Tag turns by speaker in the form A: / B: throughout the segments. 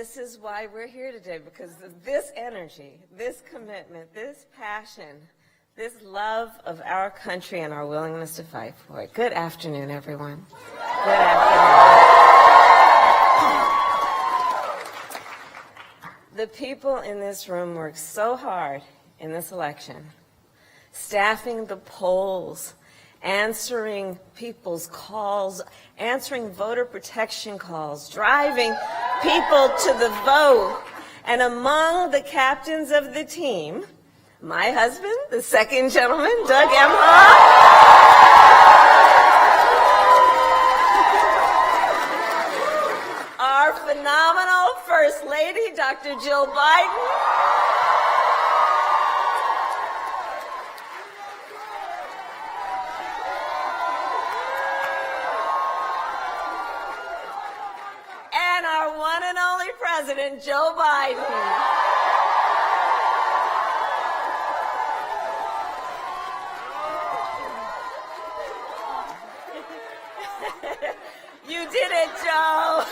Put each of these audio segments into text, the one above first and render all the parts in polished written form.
A: this is why we're here today, because of this energy, this commitment, this passion, this love of our country and our willingness to fight for it. Good afternoon, everyone. Good afternoon. The people in this room worked so hard in this election, staffing the polls, answering people's calls, answering voter protection calls, driving people to the vote. And among the captains of the team, my husband, the second gentleman, Doug Emhoff, our phenomenal First Lady, Dr. Jill Biden, and our one and only President, Joe Biden. You did it, Joe.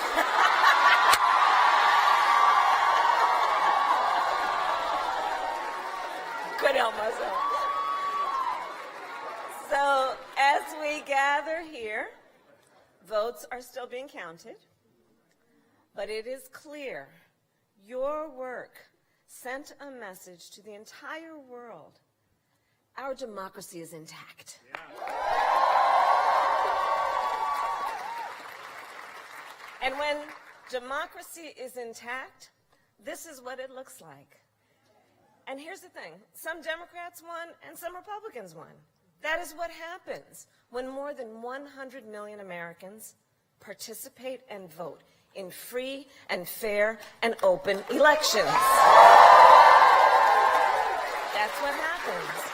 A: Couldn't help myself. So, as we gather here, votes are still being counted, but it is clear your work sent a message to the entire world. Our democracy is intact. Yeah. And when democracy is intact, this is what it looks like. And here's the thing, some Democrats won and some Republicans won. That is what happens when more than 100 million Americans participate and vote in free and fair and open elections. That's what happens.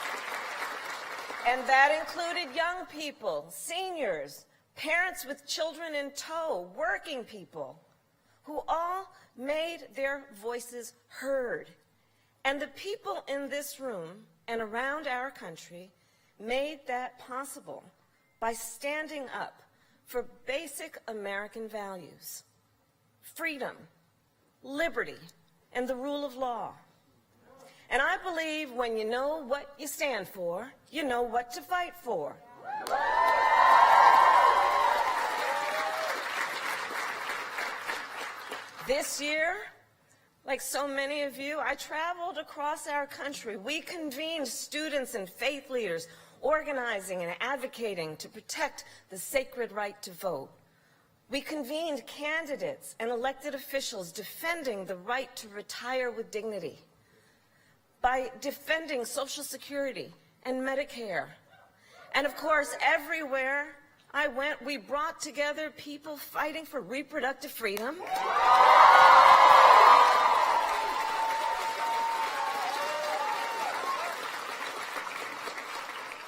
A: And that included young people, seniors, parents with children in tow, working people, who all made their voices heard. And the people in this room and around our country made that possible by standing up for basic American values: freedom, liberty, and the rule of law. And I believe when you know what you stand for, you know what to fight for. This year, like so many of you, I traveled across our country. We convened students and faith leaders, organizing and advocating to protect the sacred right to vote. We convened candidates and elected officials defending the right to retire with dignity, by defending Social Security and Medicare. And of course, everywhere I went, we brought together people fighting for reproductive freedom,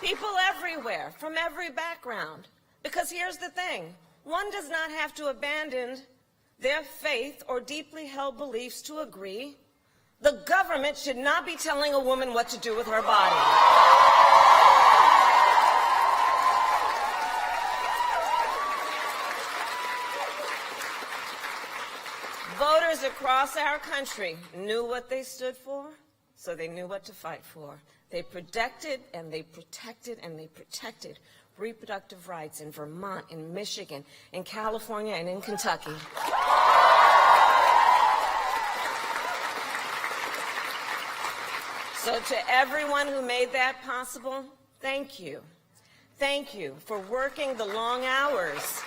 A: people everywhere, from every background. Because here's the thing, one does not have to abandon their faith or deeply held beliefs to agree. The government should not be telling a woman what to do with her body. Voters across our country knew what they stood for, so they knew what to fight for. They protected and they protected and they protected reproductive rights in Vermont, in Michigan, in California, and in Kentucky. So to everyone who made that possible, thank you. Thank you for working the long hours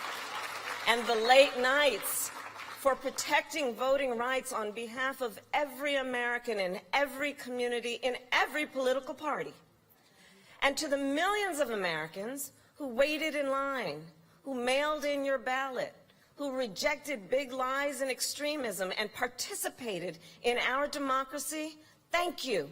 A: and the late nights, for protecting voting rights on behalf of every American in every community, in every political party. And to the millions of Americans who waited in line, who mailed in your ballot, who rejected big lies and extremism and participated in our democracy, thank you.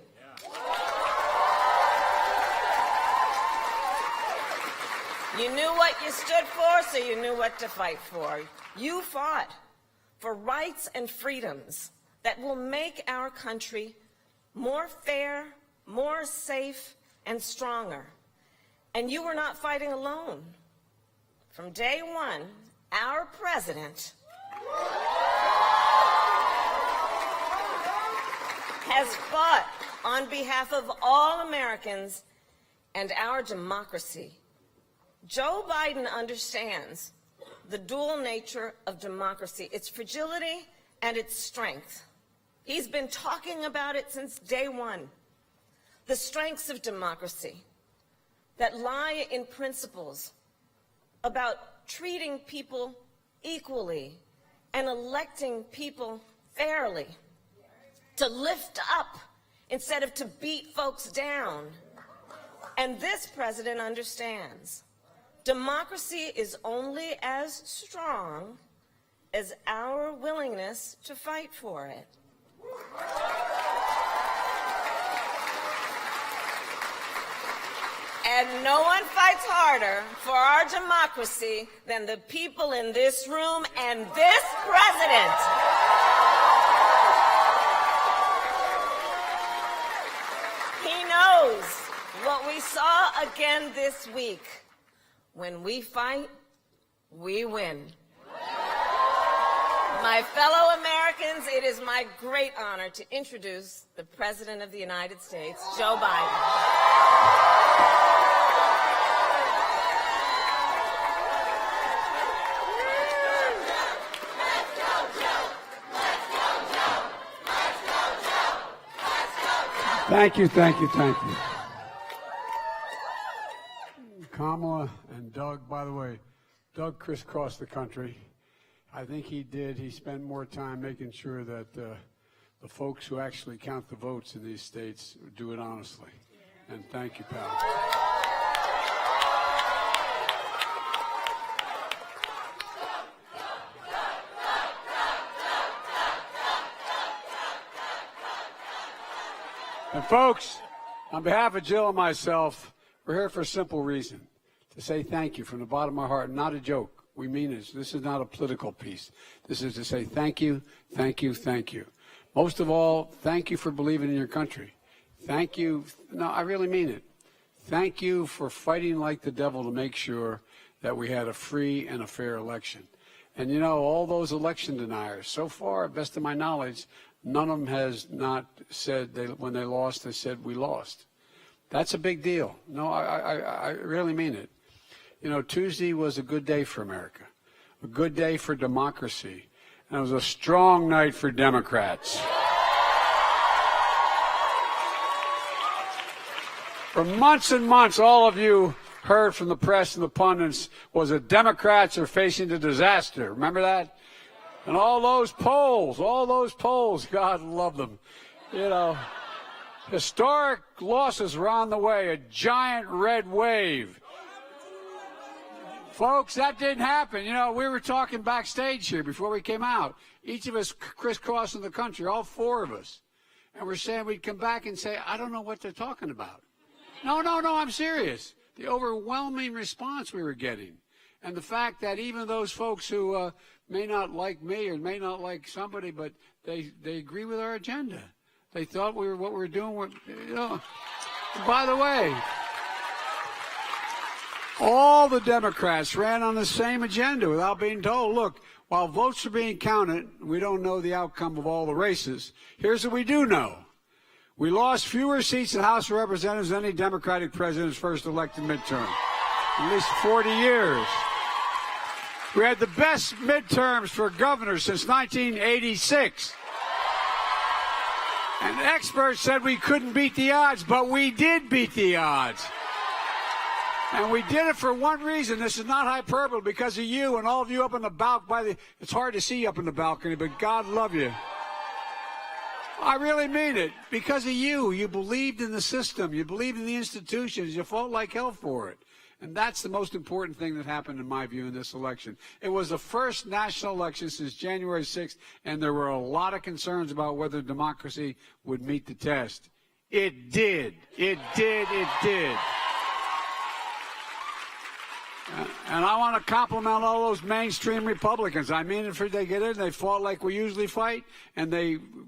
A: You knew what you stood for, so you knew what to fight for. You fought for rights and freedoms that will make our country more fair, more safe, and stronger. And you were not fighting alone. From day one, our president has fought on behalf of all Americans and our democracy. Joe Biden understands the dual nature of democracy, its fragility and its strength. He's been talking about it since day one. The strengths of democracy that lie in principles about treating people equally and electing people fairly, to lift up instead of to beat folks down. And this president understands democracy is only as strong as our willingness to fight for it. And no one fights harder for our democracy than the people in this room and this president. He knows what we saw again this week. When we fight, we win. My fellow Americans, it is my great honor to introduce the President of the United States, Joe Biden.
B: Thank you, thank you, thank you. Kamala and Doug, by the way, Doug crisscrossed the country. I think he did. He spent more time making sure that the folks who actually count the votes in these states do it honestly. And thank you, pal. And folks, on behalf of Jill and myself, we're here for a simple reason, to say thank you from the bottom of my heart. Not a joke. We mean it. This is not a political piece. This is to say thank you, thank you, thank you. Most of all, thank you for believing in your country. Thank you. No, I really mean it. Thank you for fighting like the devil to make sure that we had a free and a fair election. And, you know, all those election deniers, so far, best of my knowledge, none of them has not said, when they lost, they said, we lost. That's a big deal. No, I really mean it. You know, Tuesday was a good day for America, a good day for democracy, and it was a strong night for Democrats. For months and months, all of you heard from the press and the pundits was that Democrats are facing a disaster. Remember that? And all those polls, God love them. You know, historic losses were on the way, a giant red wave. Folks, that didn't happen. You know, we were talking backstage here before we came out. Each of us crisscrossing the country, all four of us. And we're saying we'd come back and say, I don't know what they're talking about. No, I'm serious. The overwhelming response we were getting. And the fact that even those folks who may not like me or may not like somebody, but they agree with our agenda. They thought what we were doing, you know. By the way, all the Democrats ran on the same agenda without being told, look, while votes are being counted, we don't know the outcome of all the races. Here's what we do know. We lost fewer seats in the House of Representatives than any Democratic president's first elected midterm. At least 40 years. We had the best midterms for governors since 1986. And experts said we couldn't beat the odds, but we did beat the odds. And we did it for one reason. This is not hyperbole, because of you and all of you up on the balcony. It's hard to see you up in the balcony, but God love you. I really mean it. Because of you. You believed in the system. You believed in the institutions. You fought like hell for it. And that's the most important thing that happened, in my view, in this election. It was the first national election since January 6th, and there were a lot of concerns about whether democracy would meet the test. It did. It did. It did. And I want to compliment all those mainstream Republicans. I mean, if they get in, they fought like we usually fight, and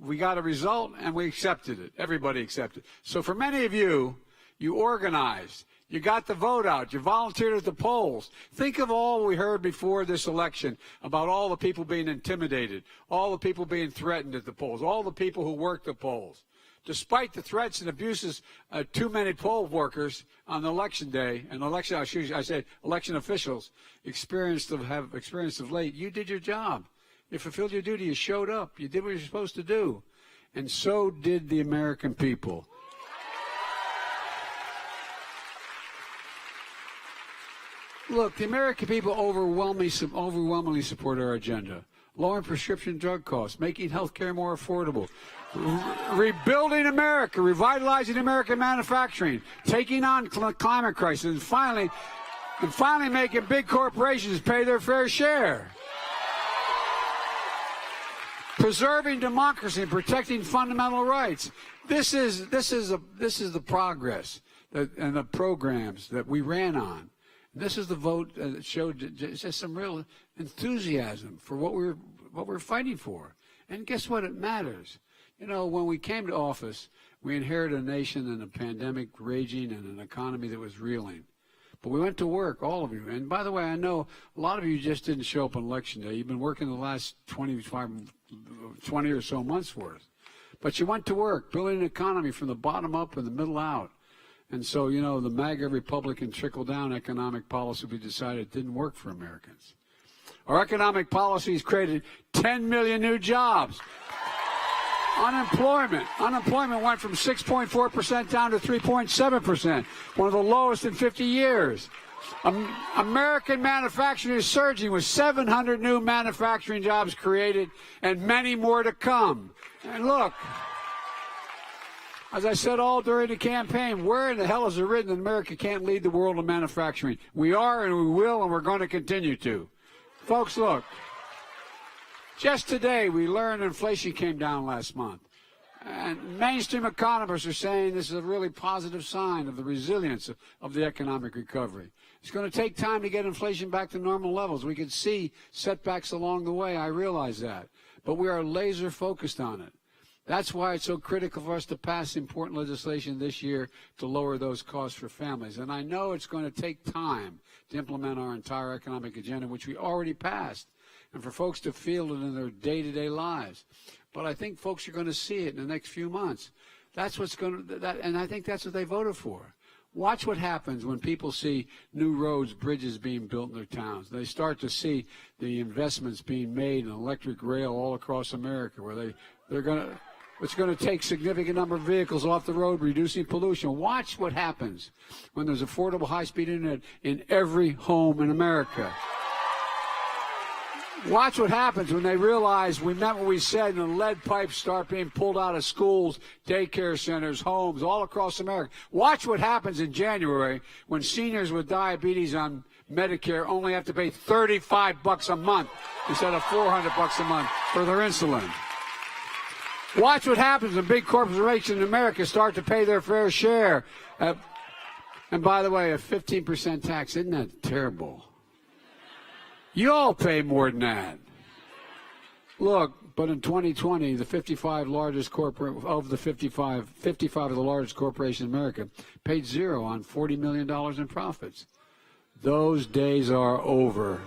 B: we got a result, and we accepted it. Everybody accepted it. So for many of you, you organized. You got the vote out. You volunteered at the polls. Think of all we heard before this election about all the people being intimidated, all the people being threatened at the polls, all the people who worked the polls. despite the threats and abuses of too many poll workers on election day and election officials have experienced of late, you did your job. You fulfilled your duty. You showed up. You did what you're supposed to do. And so did the American people. Look, the American people overwhelmingly support our agenda. Lowering prescription drug costs, making health care more affordable, rebuilding America, revitalizing American manufacturing, taking on climate crisis, and finally making big corporations pay their fair share. Preserving democracy and protecting fundamental rights. This is the progress and the programs that we ran on. This is the vote that showed just some real enthusiasm for what we're fighting for. And guess what? It matters. You know, when we came to office, we inherited a nation and a pandemic raging and an economy that was reeling. But we went to work, all of you. And by the way, I know a lot of you just didn't show up on Election Day. You've been working the last 20 or so months worth. But you went to work, building an economy from the bottom up and the middle out. And so, you know, the MAGA Republican trickle-down economic policy we decided didn't work for Americans. Our economic policies created 10 million new jobs. Unemployment went from 6.4% down to 3.7%, one of the lowest in 50 years. American manufacturing is surging with 700 new manufacturing jobs created and many more to come. And look, as I said all during the campaign, where in the hell is it written that America can't lead the world in manufacturing? We are, and we will, and we're going to continue to. Folks, look. Just today, we learned inflation came down last month. And mainstream economists are saying this is a really positive sign of the resilience of the economic recovery. It's going to take time to get inflation back to normal levels. We could see setbacks along the way. I realize that. But we are laser focused on it. That's why it's so critical for us to pass important legislation this year to lower those costs for families. And I know it's going to take time to implement our entire economic agenda, which we already passed, and for folks to feel it in their day-to-day lives. But I think folks are going to see it in the next few months. That's what's going to, and I think that's what they voted for. Watch what happens when people see new roads, bridges being built in their towns. They start to see the investments being made in electric rail all across America, where it's going to take significant number of vehicles off the road, reducing pollution. Watch what happens when there's affordable high-speed internet in every home in America. Watch what happens when they realize we meant what we said and the lead pipes start being pulled out of schools, daycare centers, homes, all across America. Watch what happens in January when seniors with diabetes on Medicare only have to pay $35 a month instead of $400 a month for their insulin. Watch what happens when big corporations in America start to pay their fair share. And by the way, a 15% tax, isn't that terrible? You all pay more than that. Look, but in 2020, the 55 largest of the largest corporations in America paid zero on $40 million in profits. Those days are over.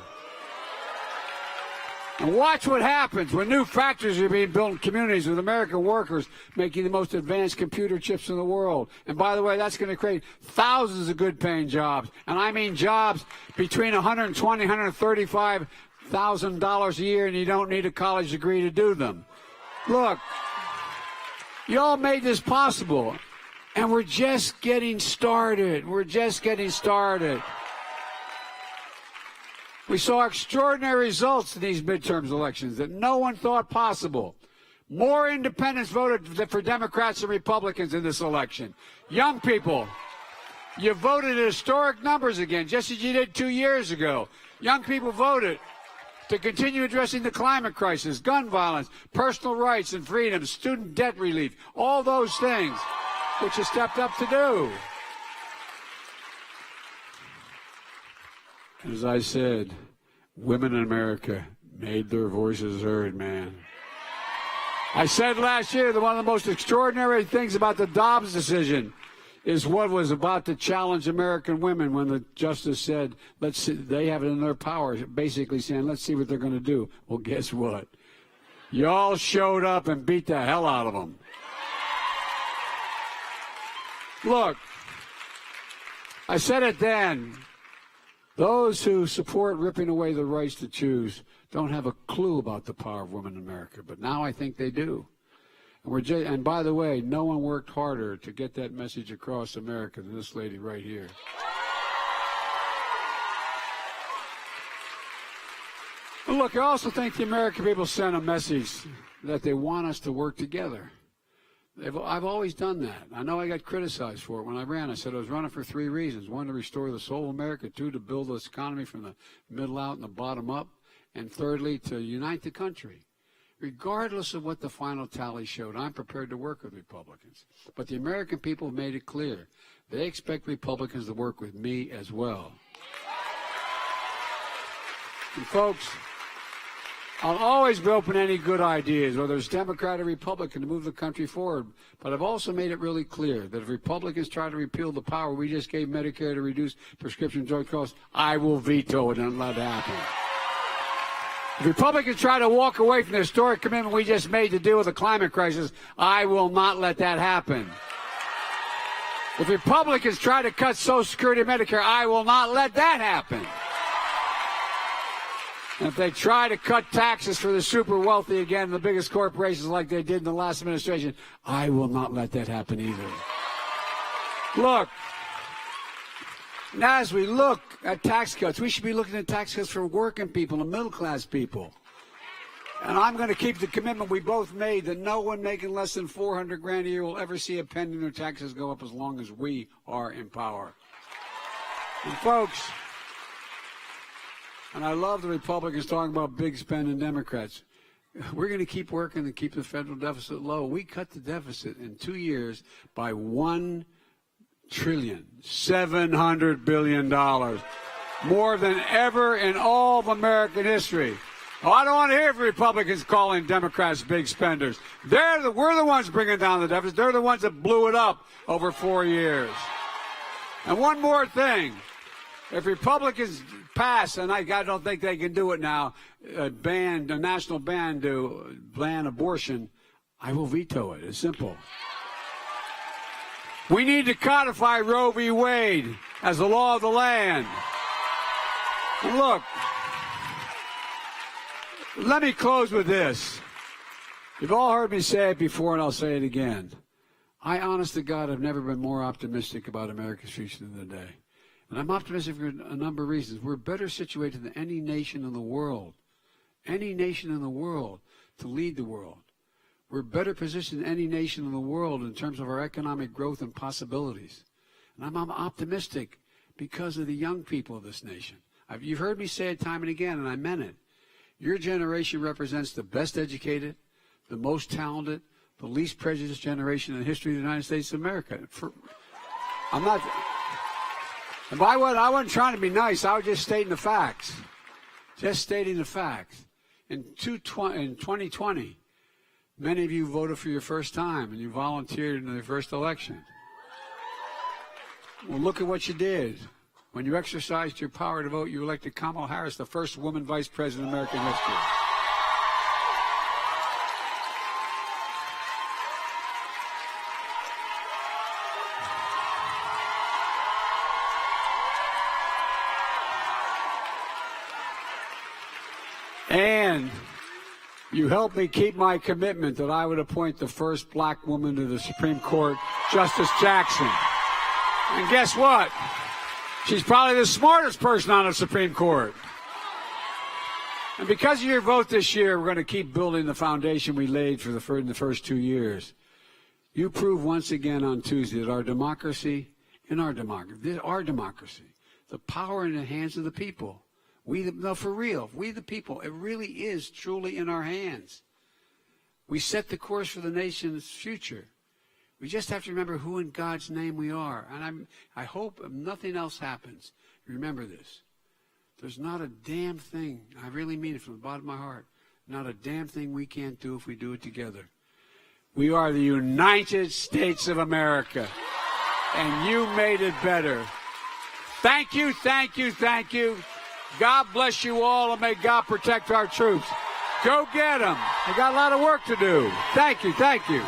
B: And watch what happens when new factories are being built in communities with American workers making the most advanced computer chips in the world. And by the way, that's going to create thousands of good-paying jobs. And I mean jobs between $120,000 and $135,000 a year, and you don't need a college degree to do them. Look, you all made this possible, and we're just getting started. We're just getting started. We saw extraordinary results in these midterm elections that no one thought possible. More independents voted for Democrats and Republicans in this election. Young people, you voted at historic numbers again, just as you did 2 years ago. Young people voted to continue addressing the climate crisis, gun violence, personal rights and freedoms, student debt relief, all those things which you stepped up to do. As I said, women in America made their voices heard, man. I said last year that one of the most extraordinary things about the Dobbs decision is what was about to challenge American women when the justice said, let's see, they have it in their power, basically saying, let's see what they're going to do. Well, guess what? Y'all showed up and beat the hell out of them. Look, I said it then. Those who support ripping away the rights to choose don't have a clue about the power of women in America, but now I think they do. And by the way, no one worked harder to get that message across America than this lady right here. And look, I also think the American people sent a message that they want us to work together. I've always done that. I know I got criticized for it when I ran. I said I was running for 3 reasons. 1, to restore the soul of America. 2, to build this economy from the middle out and the bottom up. And thirdly, to unite the country. Regardless of what the final tally showed, I'm prepared to work with Republicans. But the American people have made it clear. They expect Republicans to work with me as well. And folks, I'll always be open to any good ideas, whether it's Democrat or Republican, to move the country forward. But I've also made it really clear that if Republicans try to repeal the power we just gave Medicare to reduce prescription drug costs, I will veto it and let it happen. If Republicans try to walk away from the historic commitment we just made to deal with the climate crisis, I will not let that happen. If Republicans try to cut Social Security and Medicare, I will not let that happen. And if they try to cut taxes for the super wealthy again, the biggest corporations like they did in the last administration, I will not let that happen either. Look, now as we look at tax cuts, we should be looking at tax cuts for working people and middle-class people. And I'm going to keep the commitment we both made that no one making less than $400,000 a year will ever see a penny in their taxes go up as long as we are in power. And folks, and I love the Republicans talking about big spending Democrats. We're going to keep working to keep the federal deficit low. We cut the deficit in 2 years by $1,700 billion, more than ever in all of American history. Oh, I don't want to hear from Republicans calling Democrats big spenders. We're the ones bringing down the deficit. They're the ones that blew it up over 4 years. And one more thing. If Republicans pass, and I don't think they can do it now, a national ban to ban abortion, I will veto it. It's simple. We need to codify Roe v. Wade as the law of the land. And look, let me close with this. You've all heard me say it before, and I'll say it again. I, honest to God, have never been more optimistic about America's future than today. And I'm optimistic for a number of reasons. We're better situated than any nation in the world, to lead the world. We're better positioned than any nation in the world in terms of our economic growth and possibilities. And I'm optimistic because of the young people of this nation. You've heard me say it time and again, and I meant it. Your generation represents the best educated, the most talented, the least prejudiced generation in the history of the United States of America. And by what, I wasn't trying to be nice. I was just stating the facts. In 2020, many of you voted for your first time, and you volunteered in the first election. Well, look at what you did. When you exercised your power to vote, you elected Kamala Harris, the first woman vice president in American history. And you helped me keep my commitment that I would appoint the first black woman to the Supreme Court, Justice Jackson. And guess what? She's probably the smartest person on the Supreme Court. And because of your vote this year, we're going to keep building the foundation we laid in the first 2 years. You proved once again on Tuesday that our democracy, the power in the hands of the people. For real, we the people, it really is truly in our hands. We set the course for the nation's future. We just have to remember who in God's name we are. And I hope if nothing else happens, remember this. There's not a damn thing, I really mean it from the bottom of my heart, not a damn thing we can't do if we do it together. We are the United States of America, and you made it better. Thank you, thank you, thank you. God bless you all, and may God protect our troops. Go get them. They got a lot of work to do. Thank you, thank you.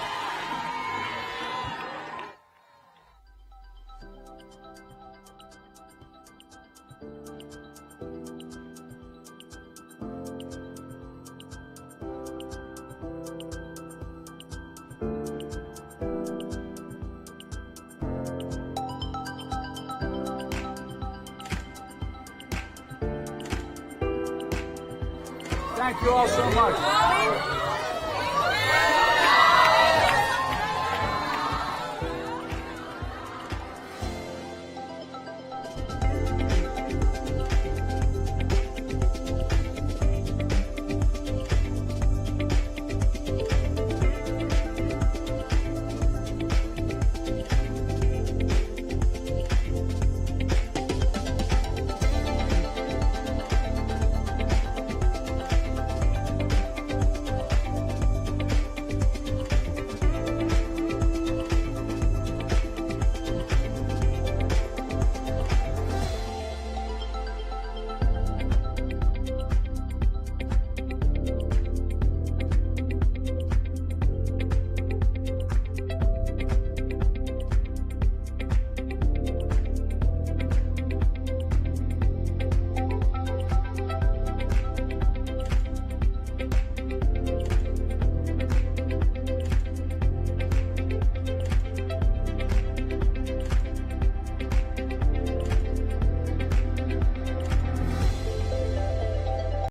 B: Thank you all so much.